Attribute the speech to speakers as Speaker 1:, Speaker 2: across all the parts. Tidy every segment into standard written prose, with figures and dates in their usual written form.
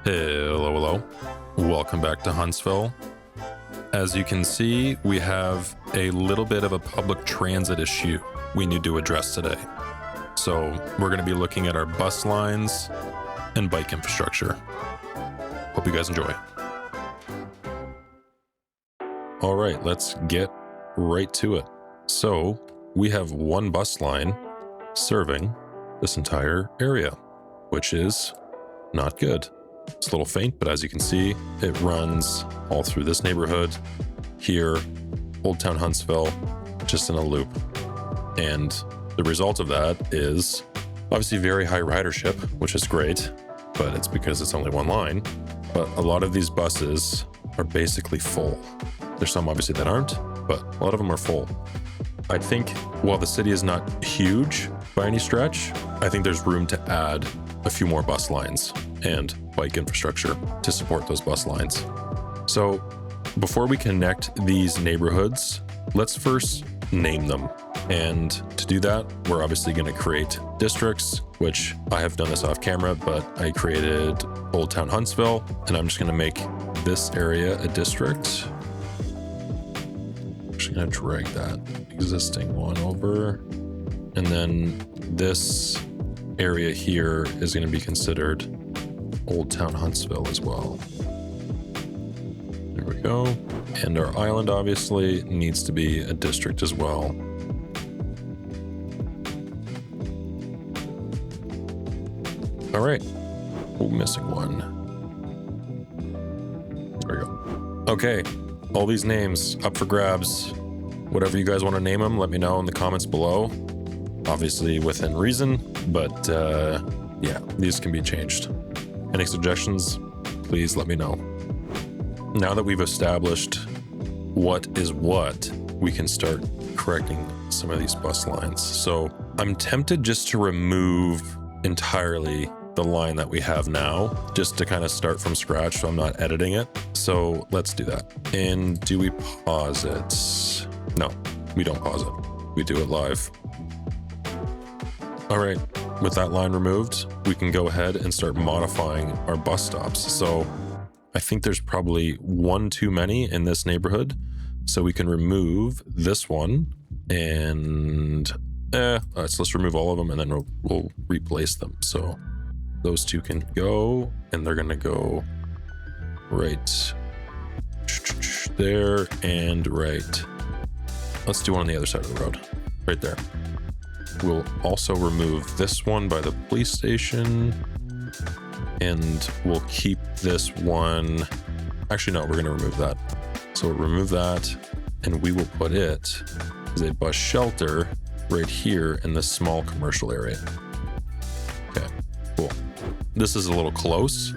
Speaker 1: Hello. Welcome back to Huntsville. As you can see, we have a little bit of a public transit issue we need to address today. So we're going to be looking at our bus lines and bike infrastructure. Hope you guys enjoy. All right, let's get right to it. So we have one bus line serving this entire area, which is not good. It's a little faint, but as you can see, it runs all through this neighborhood, here, Old Town Huntsville, just in a loop. And the result of that is obviously very high ridership, which is great, but it's because it's only one line. But a lot of these buses are basically full. There's some obviously that aren't, but a lot of them are full. I think while the city is not huge by any stretch, I think there's room to add a few more bus lines and bike infrastructure to support those bus lines. So before we connect these neighborhoods, let's first name them. And to do that, we're obviously going to create districts, which I have done this off camera, but I created Old Town Huntsville, and I'm just going to make this area a district. I'm just going to drag that existing one over. And then this area here is going to be considered Old Town Huntsville as well. There we go. And our island obviously needs to be a district as well. All right. Oh, missing one. There we go. Okay. All these names up for grabs. Whatever you guys want to name them, let me know in the comments below. Obviously within reason, but yeah, these can be changed. Any suggestions, please let me know. Now that we've established what is what, we can start correcting some of these bus lines. So I'm tempted just to remove entirely the line that we have now, just to kind of start from scratch so I'm not editing it. So let's do that. And do we pause it? No, we don't pause it. We do it live. All right, with that line removed, we can go ahead and start modifying our bus stops. So I think there's probably one too many in this neighborhood. So we can remove this one and let's remove all of them and then we'll replace them. So those two can go and they're gonna go right there and right. Let's do one on the other side of the road, right there. We'll also remove this one by the police station and we'll keep this one. Actually, no, we're going to remove that. So we'll remove that and we will put it as a bus shelter right here in this small commercial area. Okay, cool. This is a little close.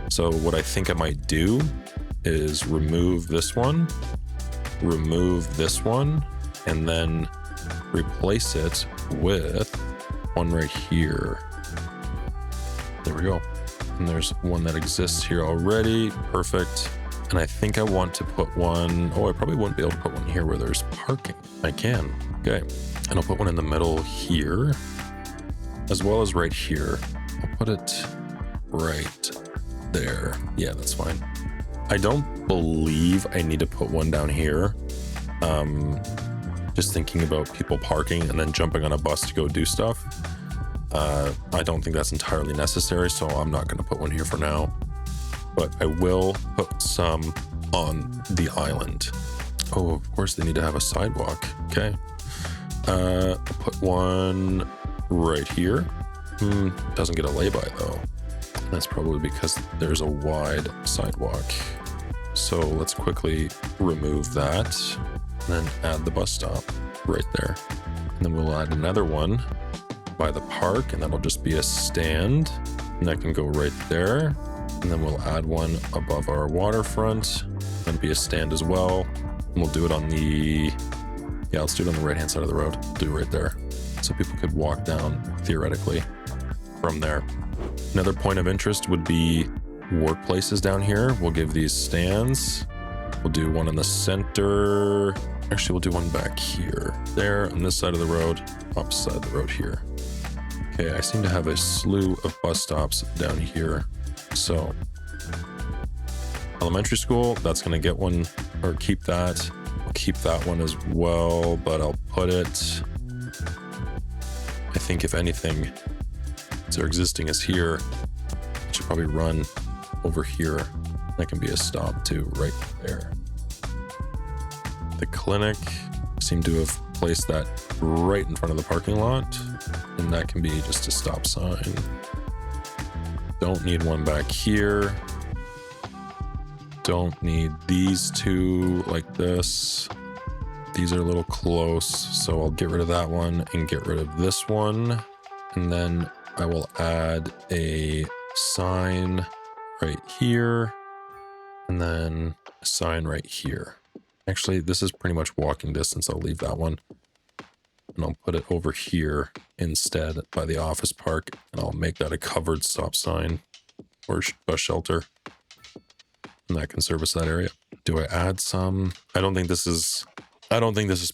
Speaker 1: So what I think I might do is remove this one, and then replace it with one right here. There we go. And there's one that exists here already. Perfect. And I think I want to put one, I probably wouldn't be able to put one here where there's parking. I can. Okay. And I'll put one in the middle here, as well as right here. I'll put it right there. Yeah, that's fine. I don't believe I need to put one down here. Just thinking about people parking and then jumping on a bus to go do stuff. I don't think that's entirely necessary, so I'm not going to put one here for now. But I will put some on the island. Oh, of course they need to have a sidewalk. Okay. I'll put one right here. Doesn't get a lay-by though. That's probably because there's a wide sidewalk. So let's quickly remove that. And then add the bus stop right there. And then we'll add another one by the park, and that'll just be a stand. And that can go right there. And then we'll add one above our waterfront. That'll be a stand as well. And we'll do it on the, let's do it on the right-hand side of the road. Do it right there. So people could walk down, theoretically, from there. Another point of interest would be workplaces down here. We'll give these stands. We'll do one in the center. Actually, we'll do one back here. There, on this side of the road, opposite side of the road here. Okay, I seem to have a slew of bus stops down here. So elementary school. That's going to get one, or keep that. I'll keep that one as well, but I'll put it, I think if anything, so existing is here, it should probably run over here. That can be a stop too, right there. The clinic seemed to have placed that right in front of the parking lot, and that can be just a stop sign. Don't need one back here. Don't need these two like this. These are a little close, so I'll get rid of that one and get rid of this one. And then I will add a sign right here, and then a sign right here. Actually, this is pretty much walking distance. I'll leave that one. And I'll put it over here instead by the office park, and I'll make that a covered stop sign or bus shelter. And that can service that area. Do I add some? I don't think this is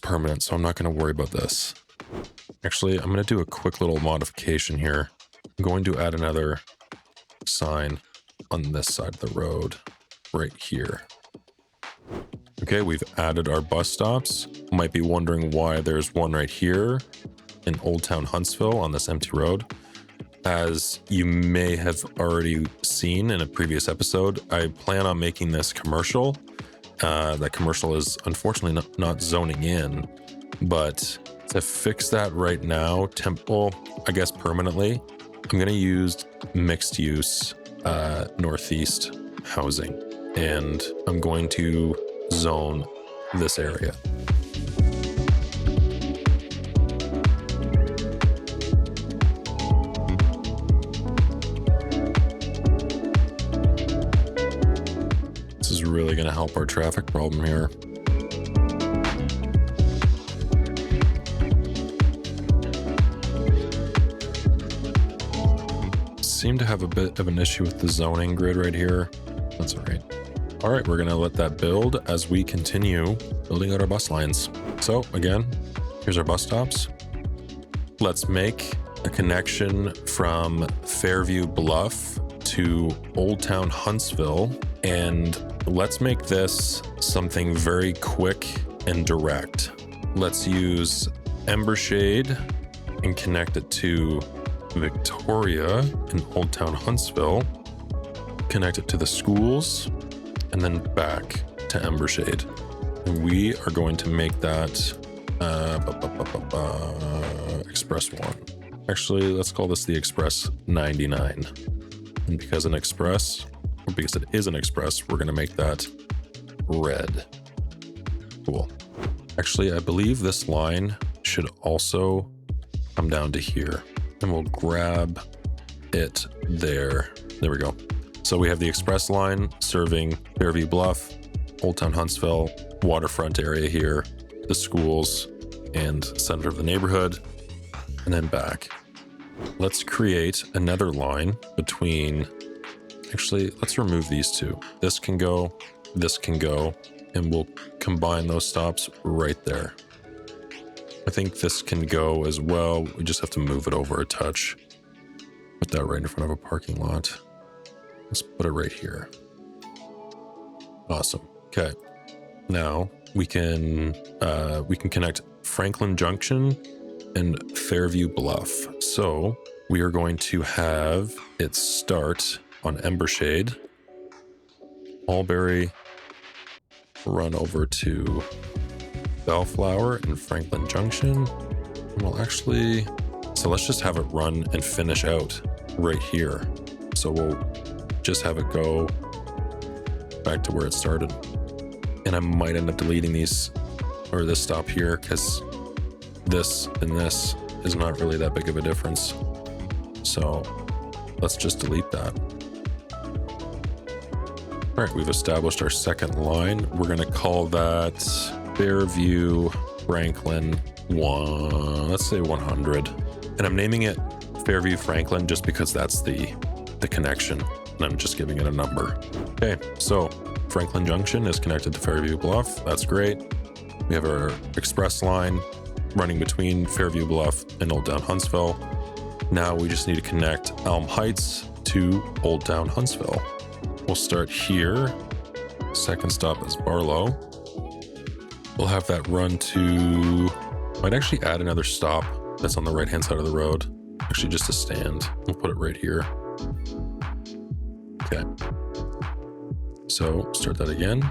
Speaker 1: permanent, so I'm not going to worry about this. Actually, I'm going to do a quick little modification here. I'm going to add another sign on this side of the road right here. Okay, we've added our bus stops. Might be wondering why there's one right here in Old Town Huntsville on this empty road. As you may have already seen in a previous episode, I plan on making this commercial. That commercial is unfortunately not zoning in, but to fix that right now, I guess permanently, I'm going to use mixed use northeast housing, and I'm going to zone this area. This is really going to help our traffic problem here. Seem to have a bit of an issue with the zoning grid right here. That's all right. All right, we're gonna let that build as we continue building out our bus lines. So again, here's our bus stops. Let's make a connection from Fairview Bluff to Old Town Huntsville, and let's make this something very quick and direct. Let's use Embershade and connect it to Victoria in Old Town Huntsville, connect it to the schools, and then back to Embershade. And we are going to make that Express 1. Actually, let's call this the Express 99. And because it is an express, we're going to make that red. Cool. Actually, I believe this line should also come down to here. And we'll grab it there. There we go. So we have the express line serving Fairview Bluff, Old Town Huntsville, waterfront area here, the schools, and center of the neighborhood, and then back. Let's create another line between, actually, let's remove these two. This can go, and we'll combine those stops right there. I think this can go as well. We just have to move it over a touch. Put that right in front of a parking lot. Let's put it right here. Awesome. Okay. Now we can connect Franklin Junction and Fairview Bluff. So we are going to have it start on Embershade, Mulberry, run over to Bellflower and Franklin Junction. And we'll actually, so let's just have it run and finish out right here. So we'll just have it go back to where it started. And I might end up deleting these, or this stop here, because this and this is not really that big of a difference. So let's just delete that. All right, we've established our second line. We're going to call that Fairview Franklin 1, let's say 100. And I'm naming it Fairview Franklin just because that's the connection, and I'm just giving it a number. Okay, so Franklin Junction is connected to Fairview Bluff. That's great. We have our express line running between Fairview Bluff and Old Town Huntsville. Now we just need to connect Elm Heights to Old Town Huntsville. We'll start here Second stop is Barlow. We'll have that run to... Might actually add another stop that's on the right-hand side of the road. Actually, just a stand. We'll put it right here. Okay. So, start that again.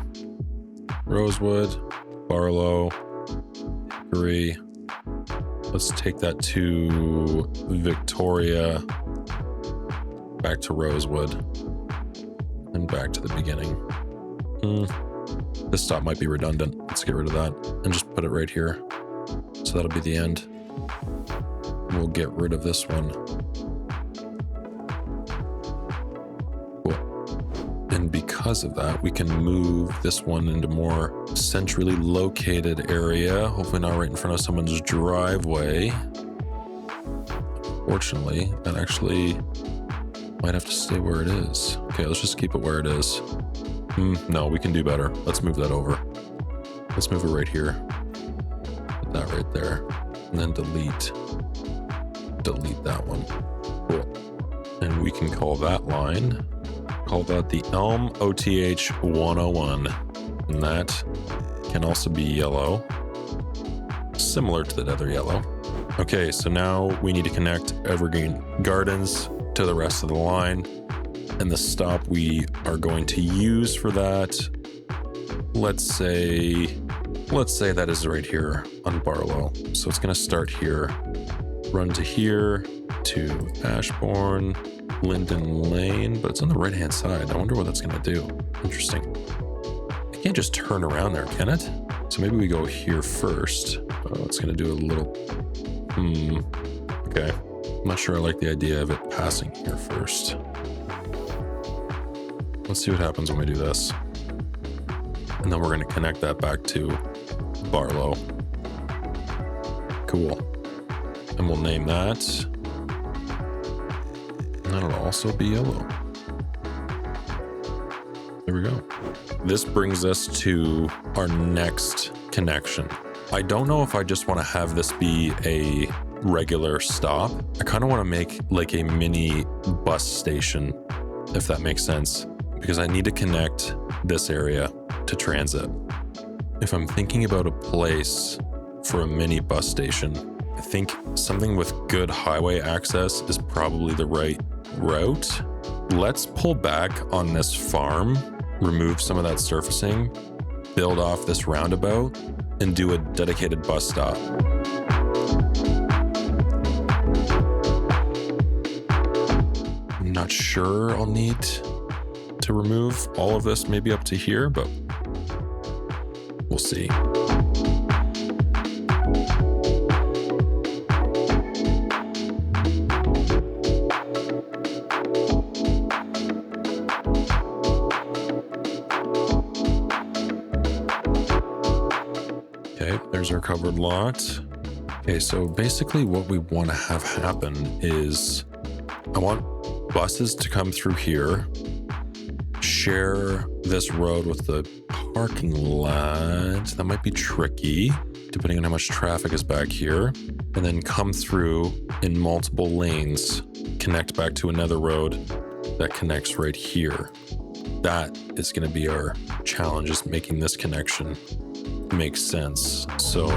Speaker 1: Rosewood, Barlow, Hickory. Let's take that to Victoria, back to Rosewood, and back to the beginning. This stop might be redundant. Let's get rid of that and just put it right here. So that'll be the end. We'll get rid of this one. Cool. And because of that, we can move this one into more centrally located area. Hopefully not right in front of someone's driveway. Fortunately, that actually might have to stay where it is. Okay, let's just keep it where it is. No, we can do better. Let's move that over. Let's move it right here. Put that right there. And then delete that one. Cool. And we can call that line, call that the Elm OTH 101. And that can also be yellow, similar to the other yellow. Okay, so now we need to connect Evergreen Gardens to the rest of the line. And the stop we are going to use for that, let's say that is right here on Barlow. So it's going to start here, run to here, to Ashbourne, Linden Lane, but it's on the right-hand side. I wonder what that's going to do. Interesting. It can't just turn around there, can it? So maybe we go here first. Oh, it's going to do a little... Okay. I'm not sure I like the idea of it passing here first. Let's see what happens when we do this. And then we're going to connect that back to Barlow. Cool. And we'll name that. And that'll also be yellow. There we go. This brings us to our next connection. I don't know if I just want to have this be a regular stop. I kind of want to make like a mini bus station, if that makes sense, because I need to connect this area to transit. If I'm thinking about a place for a mini bus station, I think something with good highway access is probably the right route. Let's pull back on this farm, remove some of that surfacing, build off this roundabout, and do a dedicated bus stop. I'm not sure I'll need to remove all of this, maybe up to here, but we'll see. Okay, there's our covered lot. Okay, so basically what we want to have happen is I want buses to come through here, share this road with the parking lot. That might be tricky, depending on how much traffic is back here. And then come through in multiple lanes, connect back to another road that connects right here. That is going to be our challenge, is making this connection make sense. So...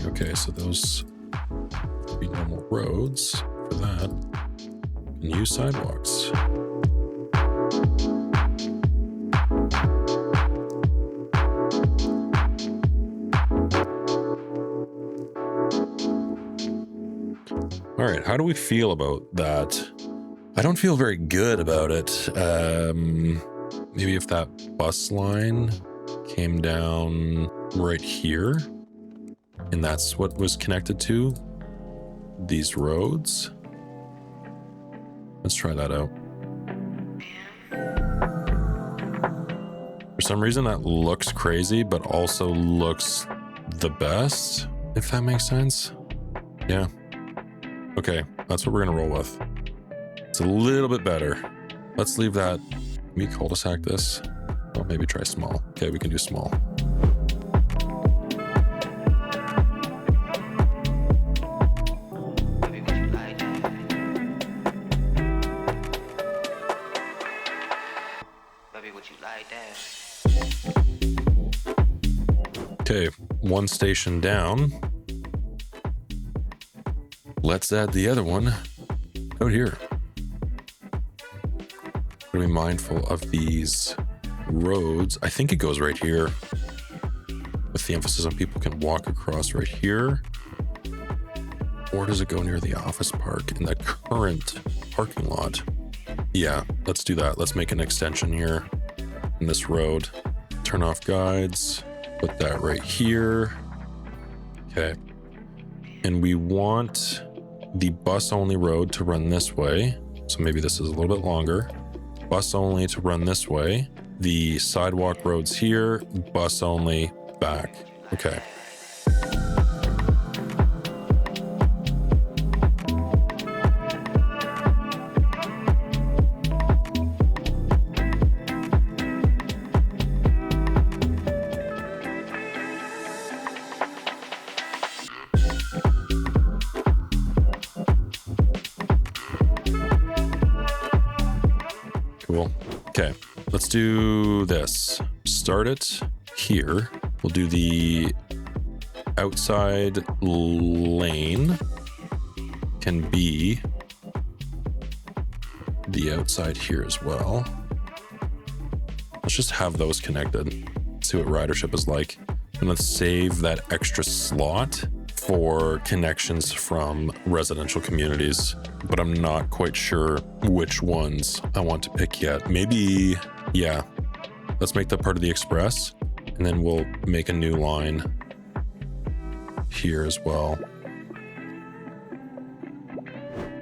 Speaker 1: Okay, so those would be normal roads for that. And use sidewalks. All right, how do we feel about that? I don't feel very good about it. Maybe if that bus line came down right here, and that's what was connected to these roads. Let's try that out. For some reason that looks crazy, but also looks the best. if that makes sense. Yeah. Okay, that's what we're gonna roll with. It's a little bit better. Let's leave that. We cul-de-sac this. Well, maybe try small. Okay, we can do small. Okay, one station down. Let's add the other one out here. Be mindful of these roads. I think it goes right here, with the emphasis on people can walk across right here. Or does it go near the office park in the current parking lot? Yeah, let's do that. Let's make an extension here in this road. Turn off guides. Put that right here. Okay. And we want the bus only road to run this way. So maybe this is a little bit longer. Bus only to run this way. The sidewalk roads here, bus only back. Okay. Cool. Okay, let's do this. Start it here. We'll do the outside lane can be the outside here as well. Let's just have those connected. See what ridership is like. I'm gonna save that extra slot for connections from residential communities, but I'm not quite sure which ones I want to pick yet. Maybe, yeah, let's make that part of the express, and then we'll make a new line here as well.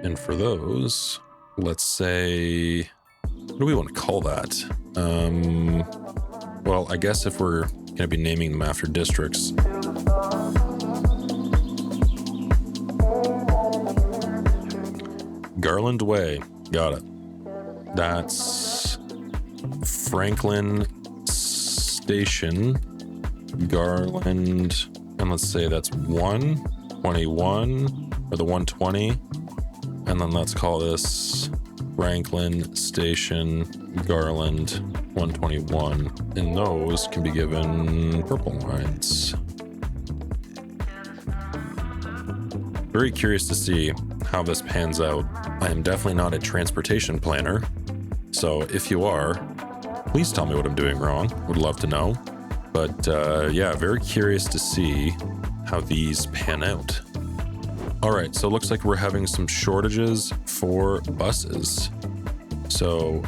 Speaker 1: And for those, let's say, what do we want to call that? Well, I guess if we're going to be naming them after districts, Garland Way, got it. That's Franklin Station, Garland, and let's say that's 121 or the 120, and then let's call this Franklin Station, Garland 121, and those can be given purple lines. Very curious to see how this pans out. I am definitely not a transportation planner, so if you are, please tell me what I'm doing wrong. Would love to know. But yeah, very curious to see how these pan out. All right, so it looks like we're having some shortages for buses. So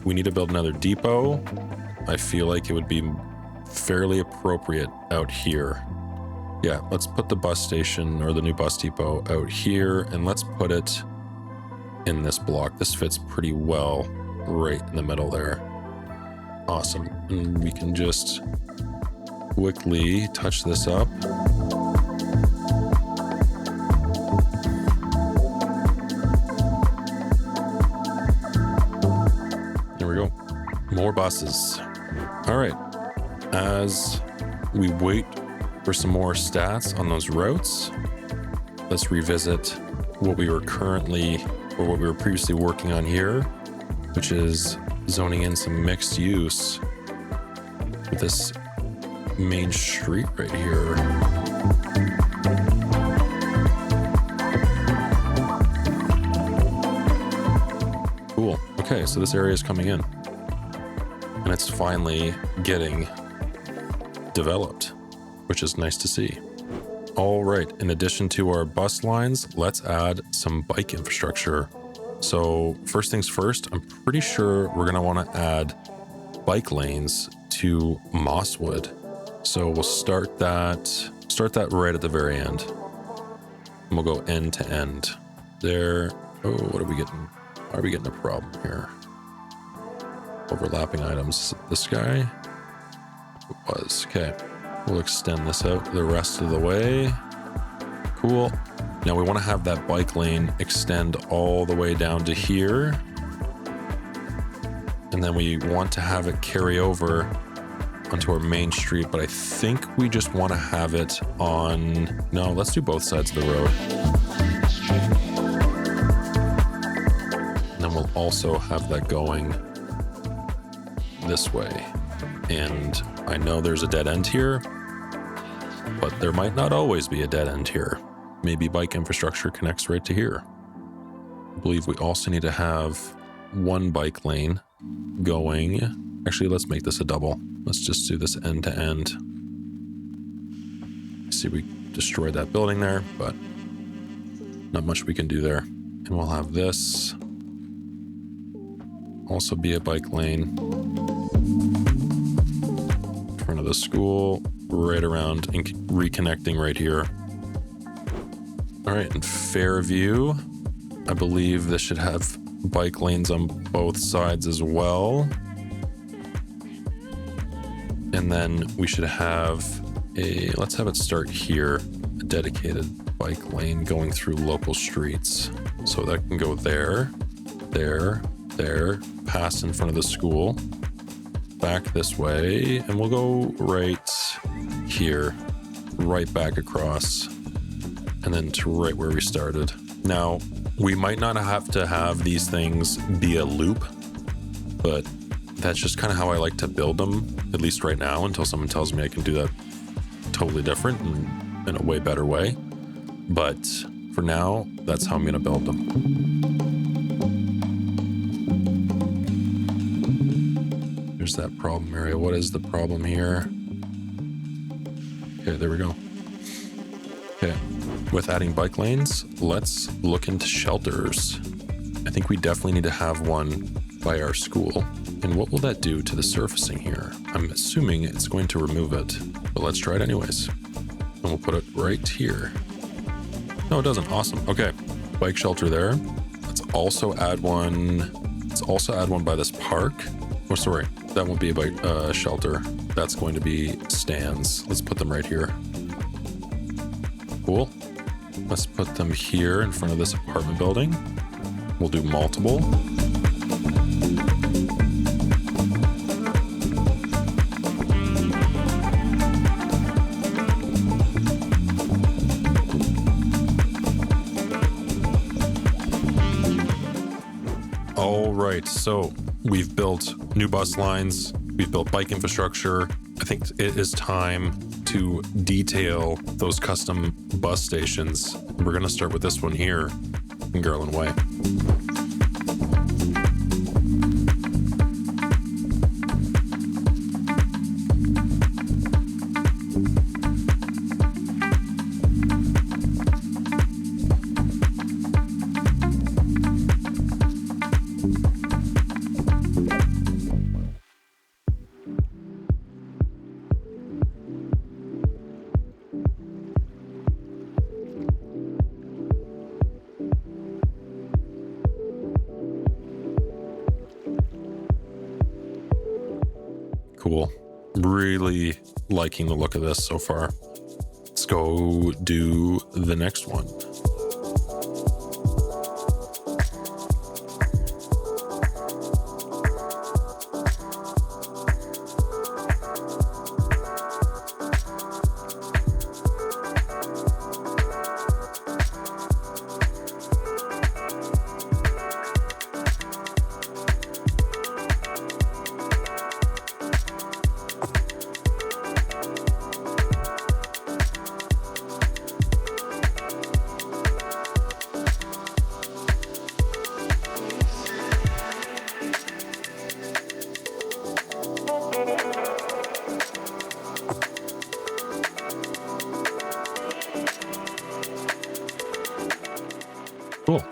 Speaker 1: we need to build another depot. I feel like it would be fairly appropriate out here. Yeah, let's put the bus station or the new bus depot out here, and let's put it in this block. This fits pretty well right in the middle there. Awesome. And we can just quickly touch this up. There we go. More buses. All right. As we wait for some more stats on those routes, let's revisit what we were previously working on here, which is zoning in some mixed use with this main street right here. Cool. Okay, so this area is coming in, and it's finally getting developed, which is nice to see. All right, in addition to our bus lines, let's add some bike infrastructure. So first things first, I'm pretty sure we're gonna wanna add bike lanes to Mosswood. So we'll start that right at the very end. And we'll go end to end. There, oh, what are we getting? Why are we getting a problem here? Overlapping items, this guy? It was, okay. We'll extend this out the rest of the way. Cool. Now we want to have that bike lane extend all the way down to here. And then we want to have it carry over onto our main street, but I think we just want to have it on... No, let's do both sides of the road. And then we'll also have that going this way. And I know there's a dead end here, but there might not always be a dead end here. Maybe bike infrastructure connects right to here. I believe we also need to have one bike lane going. Actually, let's make this a double. Let's just do this end to end. See, we destroyed that building there, but not much we can do there. And we'll have this also be a bike lane in front of the school, right around and reconnecting right here. All right, in Fairview, I believe this should have bike lanes on both sides as well. And then we should have let's have it start here, a dedicated bike lane going through local streets. So that can go there, pass in front of the school, back this way, and we'll go right here, right back across, and then to right where we started. Now, we might not have to have these things be a loop, but that's just kind of how I like to build them, at least right now, until someone tells me I can do that totally different and in a way better way. But for now, that's how I'm going to build them. There's that problem area. What is the problem here? Okay, there we go. Okay, with adding bike lanes, let's look into shelters. I think we definitely need to have one by our school. And what will that do to the surfacing here? I'm assuming it's going to remove it, but let's try it anyways. And we'll put it right here. No, it doesn't. Awesome. Okay, bike shelter there. Let's also add one. Let's also add one by this park. Oh, sorry, that won't be a bike shelter. That's going to be stands. Let's put them right here. Cool. Let's put them here in front of this apartment building. We'll do multiple. All right, so we've built new bus lines, we've built bike infrastructure. I think it is time to detail those custom bus stations. We're going to start with this one here in Garland Way. Cool. Really liking the look of this so far. Let's go do the next one. Cool.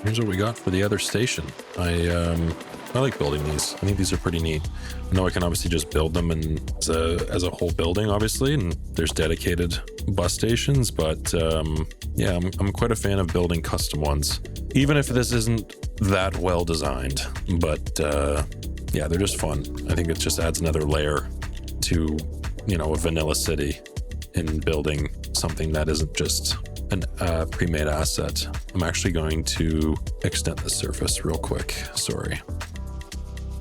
Speaker 1: Here's what we got for the other station. I like building these. I think these are pretty neat. I know I can obviously just build them and as a whole building, obviously, and there's dedicated bus stations, but yeah, I'm quite a fan of building custom ones, even if this isn't that well designed. But yeah, they're just fun. I think it just adds another layer to, you know, a vanilla city in building something that isn't just a pre-made asset. I'm actually going to extend the surface real quick. Sorry.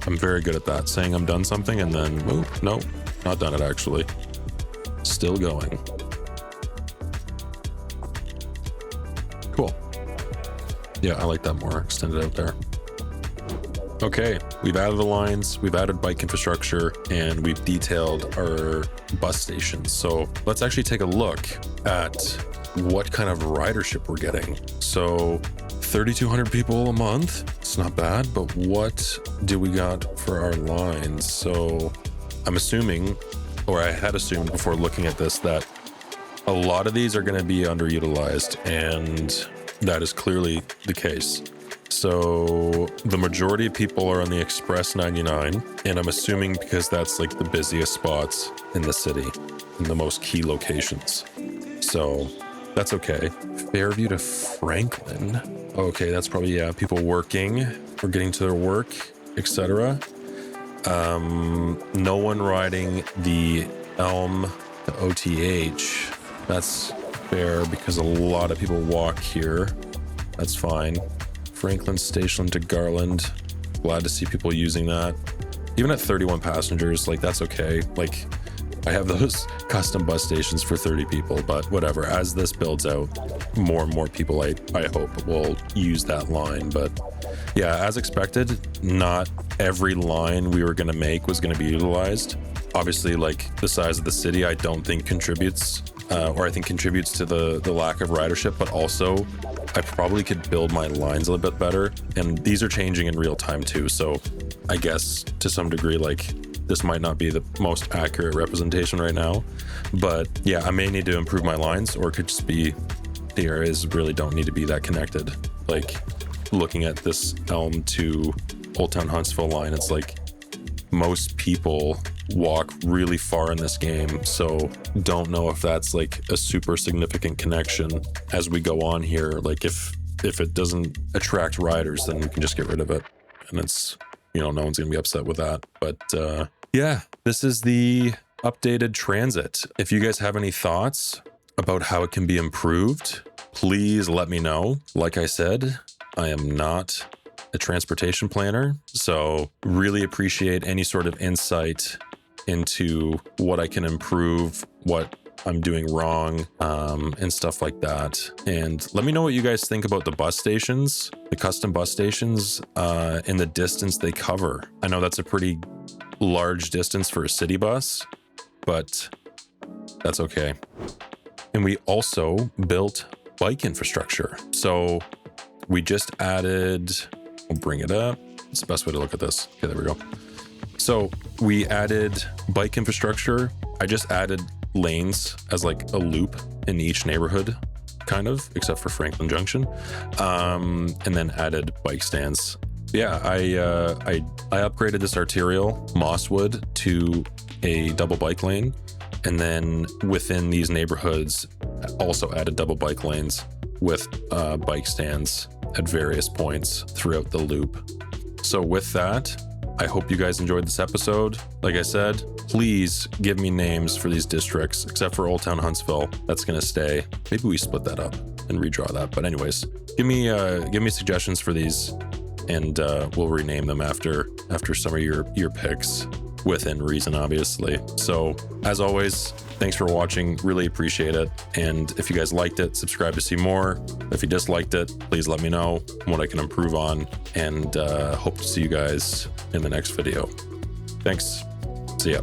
Speaker 1: I'm very good at that, saying I'm done something and then, oh, no, not done it actually. Still going. Cool. Yeah, I like that more, extended out there. Okay, we've added the lines, we've added bike infrastructure, and we've detailed our bus stations. So let's actually take a look at what kind of ridership we're getting. So 3,200 people a month, it's not bad, but what do we got for our lines? So I'm assuming, or I had assumed before looking at this, that a lot of these are going to be underutilized, and that is clearly the case. So the majority of people are on the Express 99, and I'm assuming because that's like the busiest spots in the city, in the most key locations. So that's okay. Fairview to Franklin. Okay, that's probably, yeah, people working or getting to their work, etc. No one riding the Elm to OTH. That's fair because a lot of people walk here. That's fine. Franklin Station to Garland. Glad to see people using that. Even at 31 passengers, like that's okay. Like I have those custom bus stations for 30 people, but whatever. As this builds out, more and more people I hope will use that line. But yeah, as expected, not every line we were going to make was going to be utilized. Obviously, like the size of the city, I don't think contributes, or I think contributes to the lack of ridership, but also I probably could build my lines a little bit better. And these are changing in real time too. So I guess to some degree, like this might not be the most accurate representation right now, but yeah, I may need to improve my lines, or it could just be the areas really don't need to be that connected. Like looking at this Elm to Old Town Huntsville line, it's like most people walk really far in this game, so don't know if that's like a super significant connection as we go on here. Like if it doesn't attract riders, then we can just get rid of it, and it's, you know, no one's gonna be upset with that. But yeah, this is the updated transit. If you guys have any thoughts about how it can be improved, please let me know. Like I said, I am not a transportation planner, so really appreciate any sort of insight into what I can improve, what I'm doing wrong, and stuff like that. And let me know what you guys think about the bus stations, the custom bus stations, and the distance they cover. I know that's a pretty large distance for a city bus, but that's okay. And we also built bike infrastructure. So we just added, we'll bring it up. It's the best way to look at this. Okay, there we go. So we added bike infrastructure. I just added lanes as like a loop in each neighborhood, kind of, except for Franklin Junction, and then added bike stands. Yeah, I upgraded this arterial Mosswood to a double bike lane, and then within these neighborhoods, also added double bike lanes with bike stands at various points throughout the loop. So with that, I hope you guys enjoyed this episode. Like I said, please give me names for these districts, except for Old Town Huntsville. That's gonna stay. Maybe we split that up and redraw that. But anyways, give me suggestions for these, and we'll rename them after some of your picks, within reason, obviously. So as always, thanks for watching. Really appreciate it. And if you guys liked it, subscribe to see more. If you disliked it, please let me know what I can improve on, and hope to see you guys in the next video. Thanks. See ya.